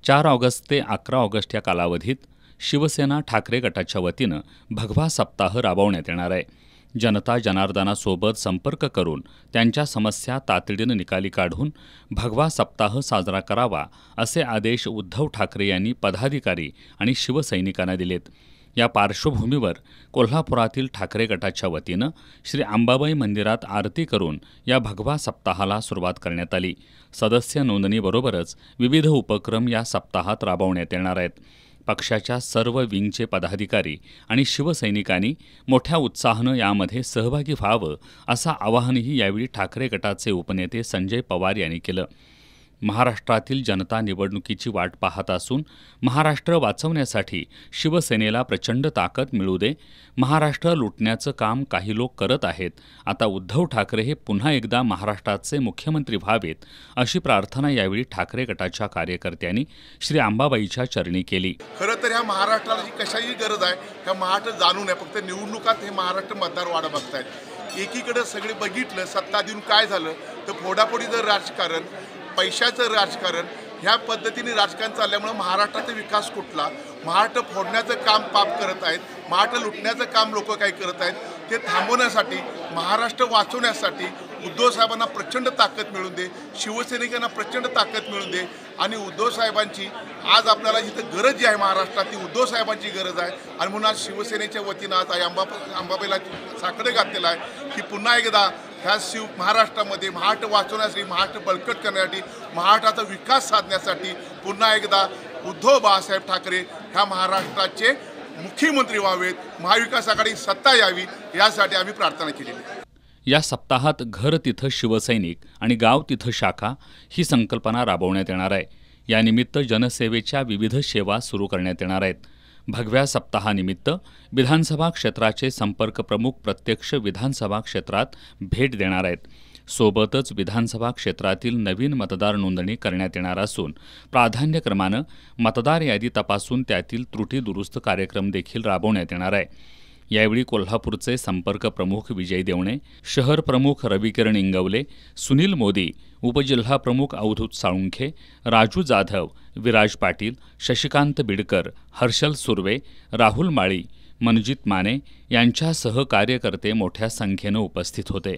4 August ते 11 August या कालावधीत शिवसेना ठाकरे गटाच्या वतीनं भगवा सप्ताह राबवण्यात येणार आहे। जनता जनार्दनासोबत संपर्क करून त्यांच्या समस्या तातडीनं निकाली काढून भगवा सप्ताह साजरा करावा असे आदेश उद्धव ठाकरे यांनी पदाधिकारी आणि शिवसैनिकांना दिलेत। या पार्श्वभूमीवर कोल्हापुरातील ठाकरे गटाच्या वतीनं श्री अंबाबाई मंदिरात आरती करून या भगवा सप्ताहाला सुरुवात करण्यात आली। सदस्य नोंदणीबरोबरच विविध उपक्रम या सप्ताहात राबवण्यात येणार आहेत। पक्षाच्या सर्व विंगचे पदाधिकारी आणि शिवसैनिकांनी मोठ्या उत्साहानं यामध्ये सहभागी व्हावं असं आवाहनही यावेळी ठाकरे गटाचे उपनेते संजय पवार यांनी केलं। महाराष्ट्रातील जनता निवडणुकीची वाट पाहत असून महाराष्ट्र वाचवण्यासाठी शिवसेनेला प्रचंड ताकद मिळू दे। महाराष्ट्र लुटण्याचं काम काही लोक करत आहेत। आता उद्धव ठाकरे हे पुन्हा एकदा महाराष्ट्राचे मुख्यमंत्री व्हावेत अशी प्रार्थना यावेळी ठाकरे गटाच्या कार्यकर्त्यांनी श्री अंबाबाईच्या चरणी केली। खरं तर ह्या महाराष्ट्राला जी कशाची गरज आहे ह्या महाराष्ट्र जाणून आहे। फक्त निवडणुकात हे महाराष्ट्र मतदार वाढ बघतायत। एकीकडे सगळे बघितलं सत्ता देऊन काय झालं तर फोडाफोडीचं राजकारण, पैशाचं राजकारण ह्या पद्धतीने राजकारण चालल्यामुळे महाराष्ट्राचा विकास कुठला, महाराष्ट्र फोडण्याचं काम पाप करत आहेत, महाराष्ट्र लुटण्याचं काम लोक काय करत आहेत ते थांबवण्यासाठी, महाराष्ट्र वाचवण्यासाठी उद्धव साहेबांना प्रचंड ताकद मिळून दे, शिवसैनिकांना प्रचंड ताकद मिळून दे। आणि उद्धव साहेबांची आज आपल्याला जिथं गरज जी आहे महाराष्ट्रात ती उद्धव साहेबांची गरज आहे। आणि म्हणून आज शिवसेनेच्या वतीनं आज अंबाबाईला साकडे घातलेलं आहे की पुन्हा एकदा ह्या महाराष्ट्रामध्ये महाराष्ट्र वाचवण्यासाठी, महाराष्ट्र बळकट करण्यासाठी, महाराष्ट्राचा विकास साधण्यासाठी पुन्हा एकदा उद्धव बाळासाहेब ठाकरे ह्या महाराष्ट्राचे मुख्यमंत्री व्हावेत, महाविकास आघाडी सत्ता यावी यासाठी आम्ही प्रार्थना केलेली आहे। या सप्ताहात घर तिथं शिवसैनिक आणि गाव तिथं शाखा ही संकल्पना राबवण्यात येणार आहे। यानिमित्त जनसेवेच्या विविध सेवा सुरू करण्यात येणार आहेत। भगव्या सप्ताहानिमित्त विधानसभा क्षेत्राचे संपर्क प्रमुख प्रत्यक्ष विधानसभा क्षेत्रात भेट देणार आहेत। सोबतच विधानसभा क्षेत्रातील नवीन मतदार नोंदणी करण्यात येणार असून प्राधान्यक्रमानं मतदार यादी तपासून त्यातील त्रुटी दुरुस्त कार्यक्रम देखील राबवण्यात येणार आहे। यावेळी कोल्हापूरचे संपर्क प्रमुख विजय देवणे, शहर प्रमुख रविकिरण इंगवले, सुनील मोदी, उपजिल्हा प्रमुख अवधूत साळुंखे, राजू जाधव, विराज पाटील, शशिकांत बिडकर, हर्षल सुर्वे, राहुल माळी, मनजित माने यांच्यासह कार्यकर्ते मोठ्या संख्येनं उपस्थित होते।